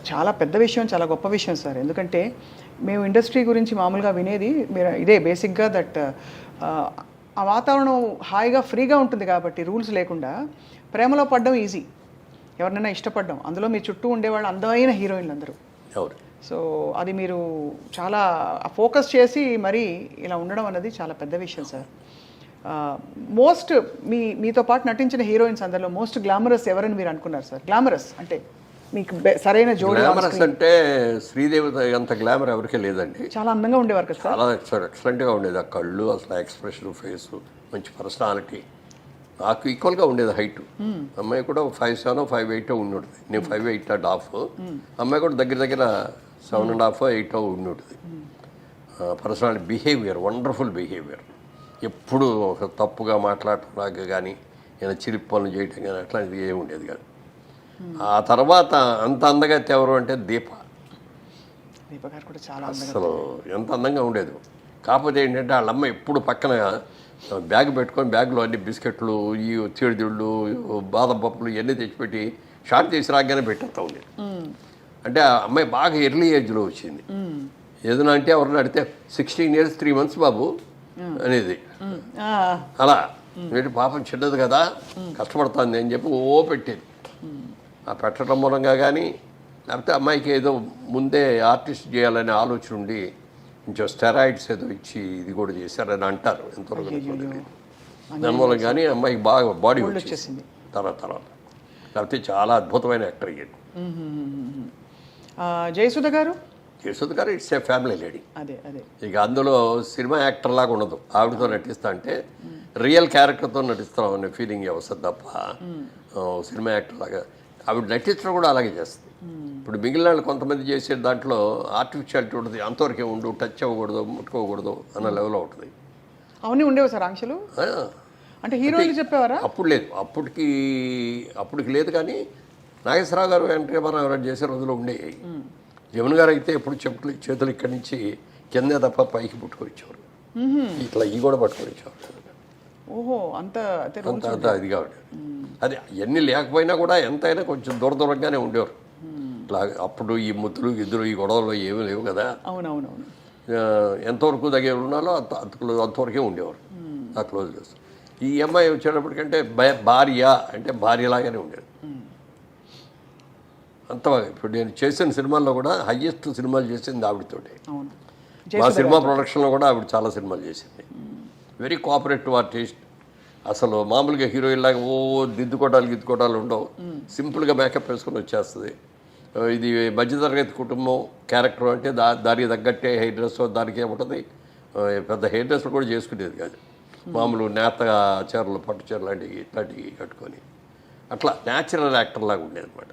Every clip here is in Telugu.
చాలా పెద్ద విషయం, చాలా గొప్ప విషయం సార్. ఎందుకంటే మేము ఇండస్ట్రీ గురించి మామూలుగా వినేది మీరు ఇదే బేసిక్గా దట్ ఆ వాతావరణం హాయిగా ఫ్రీగా ఉంటుంది కాబట్టి రూల్స్ లేకుండా ప్రేమలో పడడం ఈజీ, ఎవరినైనా ఇష్టపడడం. అందులో మీ చుట్టూ ఉండేవాళ్ళు అందమైన హీరోయిన్లు అందరూ. సో అది మీరు చాలా ఫోకస్ చేసి మరీ ఇలా ఉండడం అన్నది చాలా పెద్ద విషయం సార్. మీతో పాటు నటించిన హీరోయిన్స్ అందరిలో మోస్ట్ గ్లామరస్ ఎవరని మీరు అనుకున్నారు సార్? గ్లామరస్ అంటే మీకు సరైన జోడి. గ్లామరస్ అంటే శ్రీదేవి అంత గ్లామర్ ఎవరికీ లేదండి. చాలా అందంగా ఉండేవారు కదా సార్. చాలా ఎక్సలెంట్గా ఉండేది. ఆ కళ్ళు, అసలు ఎక్స్ప్రెషన్, ఫేసు, మంచి పర్సనాలిటీ. నాకు ఈక్వల్గా ఉండేది హైట్. అమ్మాయి కూడా 5'7", 5'8" ఉండుంటుంది. నేను 5'8.5". అమ్మాయి కూడా దగ్గర దగ్గర 7.5, 8 ఉండుంటుంది. Personality, behaviour, wonderful behaviour. ఎప్పుడు తప్పుగా మాట్లాడటం నాకు కానీ ఏదైనా చిరిపి పనులు చేయటం కానీ అట్లాంటిది ఏమి ఉండేది కాదు. ఆ తర్వాత అంత అందగత్తి ఎవరు అంటే దీప గారు కూడా చాలా అసలు ఎంత అందంగా ఉండేది. కాకపోతే ఏంటంటే వాళ్ళ అమ్మ ఎప్పుడు పక్కన బ్యాగ్ పెట్టుకొని బ్యాగ్లో అన్ని బిస్కెట్లు, ఈ చీడిదిళ్ళు, బాదం పప్పులు ఇవన్నీ తెచ్చిపెట్టి షార్ట్ చేసి రాగానే పెట్టేస్తూ ఉండేది. అంటే ఆ అమ్మాయి బాగా ఎర్లీ ఏజ్లో వచ్చింది. ఏదైనా అంటే ఎవరిని అడిగితే 16 years 3 months బాబు అనేది. అలా ఏంటి పాపం చిన్నది కదా కష్టపడుతుంది అని చెప్పి ఓ పెట్టేది. ఆ పెట్టడం మూలంగా కానీ లేకపోతే అమ్మాయికి ఏదో ముందే ఆర్టిస్ట్ చేయాలనే ఆలోచన ఉండి కొంచెం స్టెరాయిడ్స్ ఏదో ఇచ్చి ఇది కూడా చేశారని అంటారు. ఎంతవరకు దాని మూలంగా కానీ అమ్మాయికి బాగా బాడీ వచ్చేసింది తర్వాత. లేకపోతే చాలా అద్భుతమైన యాక్టర్ అయ్యాడు. జయసుధ గారు ఇట్స్ ఏ ఫ్యామిలీ లేడీ. అదే అదే ఇక అందులో సినిమా యాక్టర్ లాగా ఉండదు. ఆవిడతో నటిస్తా అంటే రియల్ క్యారెక్టర్తో నటిస్తాం అనే ఫీలింగ్ వస్తుంది తప్ప సినిమా యాక్టర్ లాగా ఆవిడ నటించడం కూడా అలాగే చేస్తుంది. ఇప్పుడు మిగిలిన వాళ్ళు కొంతమంది చేసే దాంట్లో ఆర్టిఫిషియాలిటీ ఉంటుంది. అంతవరకే ఉండు, టచ్ అవ్వకూడదు, ముట్టుకోకూడదు అన్న లెవెల్లో ఉంటుంది. అవన్నీ ఉండేవి సార్ ఆంక్షలు. అంటే హీరోయిన్లు చెప్పేవారా? అప్పుడు లేదు, అప్పటికి లేదు. కానీ నాగేశ్వరరావు గారు, ఎన్టీ రామారావు చేసే రోజులు ఉండేవి. జమున గారు అయితే ఎప్పుడు చేతులు ఇక్కడి నుంచి కిందే తప్ప పైకి పుట్టుకొచ్చేవారు. ఇట్లా ఈ కూడా పట్టుకొచ్చేవారు. ఓహో, అంత ఇదిగా ఉండేది. అది అవన్నీ లేకపోయినా కూడా ఎంతైనా కొంచెం దూరంగానే ఉండేవారు. ఇట్లా అప్పుడు ఈ ముద్దులు గిద్దులు ఈ గొడవలు ఏమీ లేవు కదా. అవునవునవును. ఎంతవరకు దగ్గర ఉన్నాలో అంతవరకే ఉండేవారు. ఆ క్లోజ్ చేస్తారు. ఈ అమ్మాయి వచ్చేటప్పటికంటే భార్య అంటే భార్యలాగానే ఉండేది. అంత ఇప్పుడు నేను చేసిన సినిమాల్లో కూడా హయ్యెస్ట్ సినిమాలు చేసింది ఆవిడతోటి. మా సినిమా ప్రొడక్షన్లో కూడా ఆవిడ చాలా సినిమాలు చేసింది. Very cooperative artist. అసలు మామూలుగా హీరోయిన్ లాగా గిద్దుకోటాలు ఉండవు. సింపుల్గా మేకప్ వేసుకొని వచ్చేస్తుంది. ఇది మధ్యతరగతి కుటుంబం క్యారెక్టర్ అంటే దానికి తగ్గట్టే హెయిర్ డ్రెస్ దానికే ఉంటుంది. పెద్ద హెయిర్ డ్రెస్ కూడా చేసుకునేది కాదు. మామూలు నేత చీరలు, పట్టు చీరలు లాంటివి ఇట్లాంటివి కట్టుకొని అట్లా న్యాచురల్ యాక్టర్ లాగా ఉండేది అనమాట.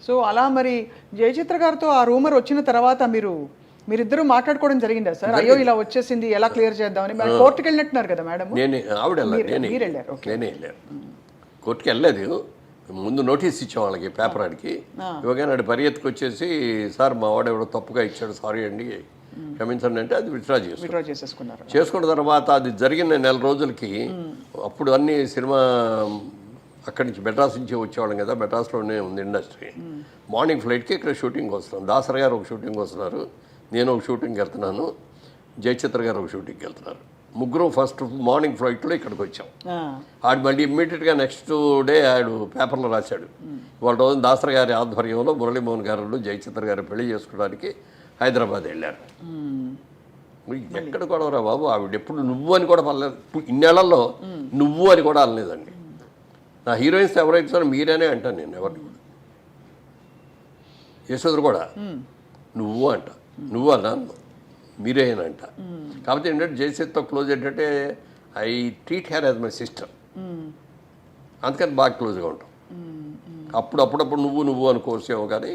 సో అలా మరి జయచిత్ర గారితో ఆ రూమర్ వచ్చిన తర్వాత మీరిద్దరూ మాట్లాడుకోవడం జరిగిందా సార్? అయ్యో ఇలా వచ్చేసింది, ఎలా క్లియర్ చేద్దామని. కోర్టుకి వెళ్ళినట్టున్నారు కదా మేడం? నేనే వెళ్ళాను. కోర్టుకి వెళ్ళలేదు. ముందు నోటీస్ ఇచ్చాం వాళ్ళకి, పేపర్ ఆడికి. ఇవ్వగానే పరిగెత్తుకు వచ్చేసి సార్ మా వాడు ఎవడో తప్పుగా ఇచ్చాడు, సారీ అండి క్షమించండి అంటే అది విత్డ్రా చేసుకున్నారు. చేసుకున్న తర్వాత అది జరిగిన 1 నెల రోజులకి అప్పుడు అన్ని సినిమా అక్కడి నుంచి మెడ్రాస్ నుంచి వచ్చేవాళ్ళం కదా. మెడ్రాస్లోనే ఉంది ఇండస్ట్రీ. మార్నింగ్ ఫ్లైట్కి ఇక్కడ షూటింగ్ వస్తున్నాం. దాసరి గారు ఒక షూటింగ్ వస్తున్నారు, నేను ఒక షూటింగ్కి వెళ్తున్నాను, జయచిత్ర గారు ఒక షూటింగ్కి వెళ్తున్నారు. ముగ్గురు ఫస్ట్ మార్నింగ్ ఫ్లైట్లో ఇక్కడికి వచ్చాం. ఆడు మళ్ళీ ఇమ్మీడియట్గా నెక్స్ట్ డే ఆడు పేపర్లో రాశాడు, వాళ్ళ రోజు దాసరి గారి ఆధ్వర్యంలో మురళీమోహన్ గారు జయచిత్ర గారు పెళ్లి చేసుకోవడానికి హైదరాబాద్ వెళ్ళారు. ఎక్కడ కూడా రా బాబు, ఆవిడ ఎప్పుడు నువ్వు అని కూడా పర్లేదు. ఇన్నేళ్లలో నువ్వు అని కూడా అనలేదండి. నా హీరోయిన్స్ ఎవరైతే మీరేనే అంటాను నేను, ఎవరిని కూడా. యశోదరు కూడా నువ్వు అంట, నువ్వు అన్నాను, మీరేనంట. కాబట్టి ఏంటంటే జయసేత్తో క్లోజ్ ఏంటంటే I treat her as my sister. అందుకని బాగా క్లోజ్గా ఉంటాం. అప్పుడప్పుడు నువ్వు అనుకోవచ్చేమో, కానీ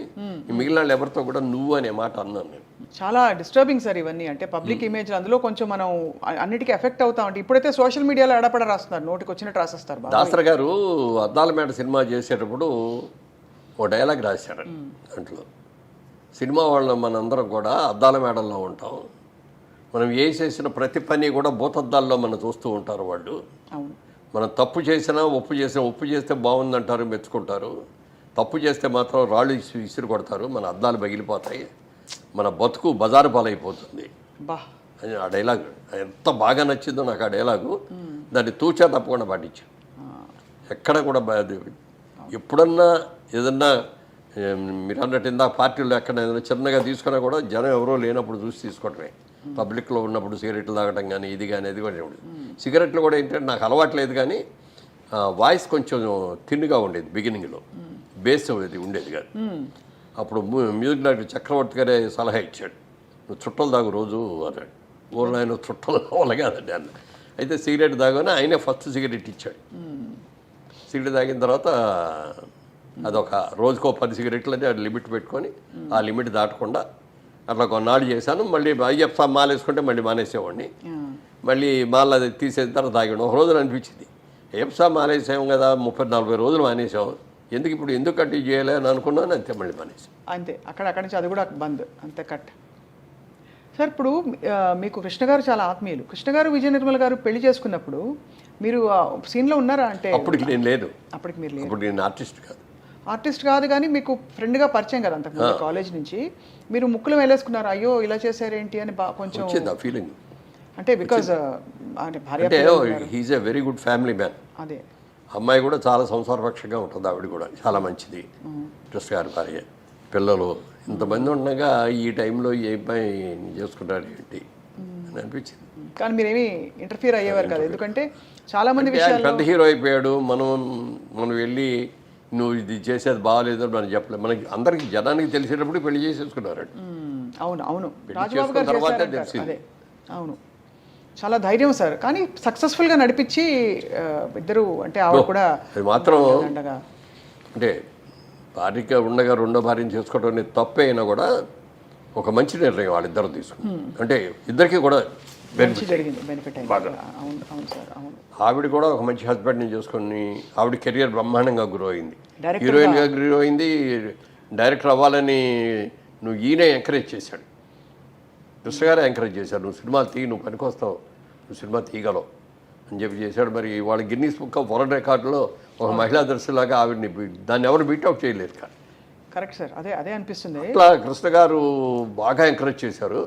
మిగిలిన వాళ్ళు ఎవరితో కూడా నువ్వు అనే మాట అన్నాను నేను. చాలా డిస్టర్బింగ్ సార్ ఇవన్నీ. అంటే పబ్లిక్ ఇమేజ్ అందులో కొంచెం మనం అన్నిటికీ ఎఫెక్ట్ అవుతామంటే ఇప్పుడైతే సోషల్ మీడియాలో ఎడపడ రాస్తున్నారు, నోటికి వచ్చినట్టు రాసేస్తారు. దాసరి గారు అద్దాల మేడ సినిమా చేసేటప్పుడు ఓ డైలాగ్ రాశారు. దాంట్లో సినిమా వాళ్ళ మనందరం కూడా అద్దాల మేడల్లో ఉంటాం, మనం చేసిన ప్రతి పని కూడా భూతద్దాల్లో మనం చూస్తూ ఉంటారు వాళ్ళు. మనం తప్పు చేసినా ఒప్పు చేస్తే బాగుందంటారు, మెచ్చుకుంటారు. తప్పు చేస్తే మాత్రం రాళ్ళు విసిరి కొడతారు, మన అద్దాలు పగిలిపోతాయి, మన బతుకు బజారు పాలైపోతుంది బా అని ఆ డైలాగ్ ఎంత బాగా నచ్చిందో నాకు ఆ డైలాగు. దాన్ని తూచా తప్పకుండా పాటించాను. ఎక్కడ కూడా ఎప్పుడన్నా ఏదన్నా మీరు అన్నట్టు ఇందా పార్టీలో ఎక్కడ ఏదైనా చిన్నగా తీసుకున్నా కూడా జనం ఎవరో లేనప్పుడు చూసి తీసుకోవటమే. పబ్లిక్లో ఉన్నప్పుడు సిగరెట్లు తాగటం కానీ ఇది కానీ అది కూడా ఉండేది. సిగరెట్లు కూడా ఏంటంటే నాకు అలవాట్లేదు, కానీ వాయిస్ కొంచెం థిన్గా ఉండేది బిగినింగ్లో, బేస్ అది ఉండేది కాదు. అప్పుడు మ్యూజిక్ డైరెక్టర్ చక్రవర్తి గారే సలహా ఇచ్చాడు, నువ్వు చుట్టలు తాగు రోజు అన్నాడు. ఊళ్ళో ఆయన చుట్టలు కావాలి కాదండి అన్న. అయితే సిగరెట్ తాగానే ఆయనే ఫస్ట్ సిగరెట్ ఇచ్చాడు. సిగరెట్ తాగిన తర్వాత అదొక రోజుకో 10 సిగరెట్లు అని అది లిమిట్ పెట్టుకొని ఆ లిమిట్ దాటకుండా అట్లా కొన్నాళ్ళు చేశాను. మళ్ళీ అయ్యప్ప మాల వేసుకుంటే మళ్ళీ మానేసేవాడిని. మళ్ళీ మాల అది తీసేసిన తర్వాత తాగాడు. ఒక రోజున అనిపించింది, అయ్యప్ప మానేసాం కదా, 30-40 రోజులు మానేసాం, ఎందుకు ఇప్పుడు ఎందుకు కట్టి చేయలే అని అనుకున్నాను. అంతే మళ్ళీ మానేసాం. అంతే అక్కడి నుంచి అది కూడా బంద్, అంతే కట్. సార్ ఇప్పుడు మీకు కృష్ణ గారు చాలా ఆత్మీయులు. కృష్ణ గారు విజయ నిర్మల్ గారు పెళ్లి చేసుకున్నప్పుడు మీరు సీన్లో ఉన్నారా? అంటే అప్పటికి నేను లేదు. అప్పటికి మీరు లేదు. అప్పుడు నేను ఆర్టిస్ట్ కాదు. ఆర్టిస్ట్ కాదు, కానీ మీకు ఫ్రెండ్గా పరిచయం కదా అంతకుముందు కాలేజ్ నుంచి. మీరు ముక్కులు వేలేసుకున్నారు, అయ్యో ఇలా చేశారేంటి అని కొంచెం వచ్చింది ఆ ఫీలింగ్. అంటే బికాజ్ భార్య అంటే he is a very good family man. అదే అమ్మాయి కూడా చాలా సంసారపక్షంగా ఉంటుంది, ఆవిడ కూడా చాలా మంచిది. కృష్ణ గారి భార్య, పిల్లలు ఇంతమంది ఉండగా ఈ టైంలో ఏ అబ్బాయి చేసుకుంటారు ఏంటి అని అనిపించింది. కానీ మీరేమి ఇంటర్ఫియర్ అయ్యేవారు కదా, ఎందుకంటే చాలా మంది విషయాలు. పెద్ద హీరో అయిపోయాడు, మనం వెళ్ళి నువ్వు ఇది చేసేది బాగాలేదని మనం చెప్పలేదు. మనకి అందరికి జనానికి తెలిసేటప్పుడు పెళ్లి చేసేసుకున్నారు. అవును అవును, పెళ్లి రాజబాబు చేసుకున్న గారు తర్వాతే చేశారంటారు. తెలిసింది. అదే అవును, చాలా ధైర్యం సార్. కానీ సక్సెస్ఫుల్గా నడిపించి ఇద్దరు, అంటే ఆవిడ కూడా అది మాత్రం దండగా. అంటే భార్యగా ఉండగా రెండో భార్యను చేసుకోవడం అనేది తప్పే అయినా కూడా ఒక మంచి నిర్ణయం వాళ్ళిద్దరు తీసుకున్నారు. అంటే ఇద్దరికి కూడా మంచి జరిగింది, బెనిఫిట్ అయింది. అవును అవును సార్, అవును. ఆవిడ కూడా ఒక మంచి హస్బెండ్ని చేసుకొని ఆవిడ కెరియర్ బ్రహ్మాండంగా గ్రో అయింది, డైరెక్టర్గా హీరోయిన్గా గ్రో అయింది. డైరెక్టర్ అవ్వాలని నువ్వు ఈయనే ఎంకరేజ్ చేశాడు, కృష్ణ గారే ఎంకరేజ్ చేశాడు, నువ్వు సినిమాలు తీయి, నువ్వు పనికొస్తావు, నువ్వు సినిమా తీయగలవు అని చెప్పి చేశాడు. మరి వాళ్ళ గిన్నీస్ బుక్ ఆఫ్ వరల్డ్ రికార్డులో ఒక మహిళా దర్శిలాగా ఆవిడని దాన్ని ఎవరు బీట్అవుట్ చేయలేరు కానీ. కరెక్ట్ సార్, అదే అదే అనిపిస్తుంది. అట్లా కృష్ణ గారు బాగా ఎంకరేజ్ చేశారు.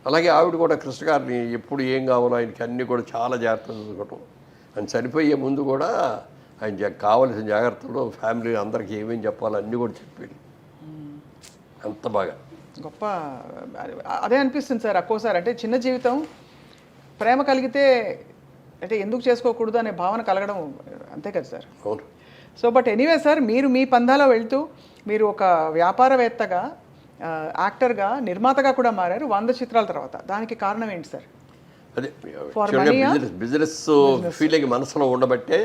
అలాగే ఆవిడ కూడా కృష్ణ గారిని ఎప్పుడు ఏం కావాలో ఆయనకి అన్నీ కూడా చాలా జాగ్రత్తలు చూసుకోవటం. ఆయన చనిపోయే ముందు కూడా ఆయన కావలసిన జాగ్రత్తలు ఫ్యామిలీ అందరికీ ఏమేమి చెప్పాలో అన్నీ కూడా చెప్పాడు. అంత బాగా గొప్ప. అదే అనిపిస్తుంది సార్ ఒక్కోసారి. అంటే చిన్న జీవితం, ప్రేమ కలిగితే అంటే ఎందుకు చేసుకోకూడదు అనే భావన కలగడం, అంతే కదా సార్. అవును. సో బట్ ఎనీవే సార్, మీరు మీ పందాలో వెళ్తూ మీరు ఒక వ్యాపారవేత్తగా, యాక్టర్గా, నిర్మాతగా కూడా మారారు 100 చిత్రాల తర్వాత. దానికి కారణం ఏంటి సార్? అదే బిజినెస్ ఫీలింగ్ మనసులో ఉండబట్టే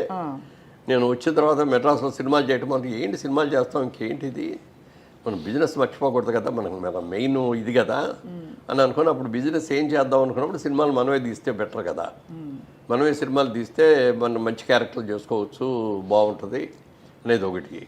నేను వచ్చిన తర్వాత మెడ్రాస్లో సినిమాలు చేయటం, మనకి ఏంటి సినిమాలు చేస్తాం, ఇంకేంటిది, మనం బిజినెస్ మర్చిపోకూడదు కదా, మన మెయిన్ ఇది కదా అని అనుకుని అప్పుడు బిజినెస్ ఏం చేద్దాం అనుకున్నప్పుడు సినిమాలు మనమే తీస్తే బెటర్ కదా, మనమే సినిమాలు తీస్తే మనం మంచి క్యారెక్టర్లు చేసుకోవచ్చు, బాగుంటుంది అనేది ఒకటి.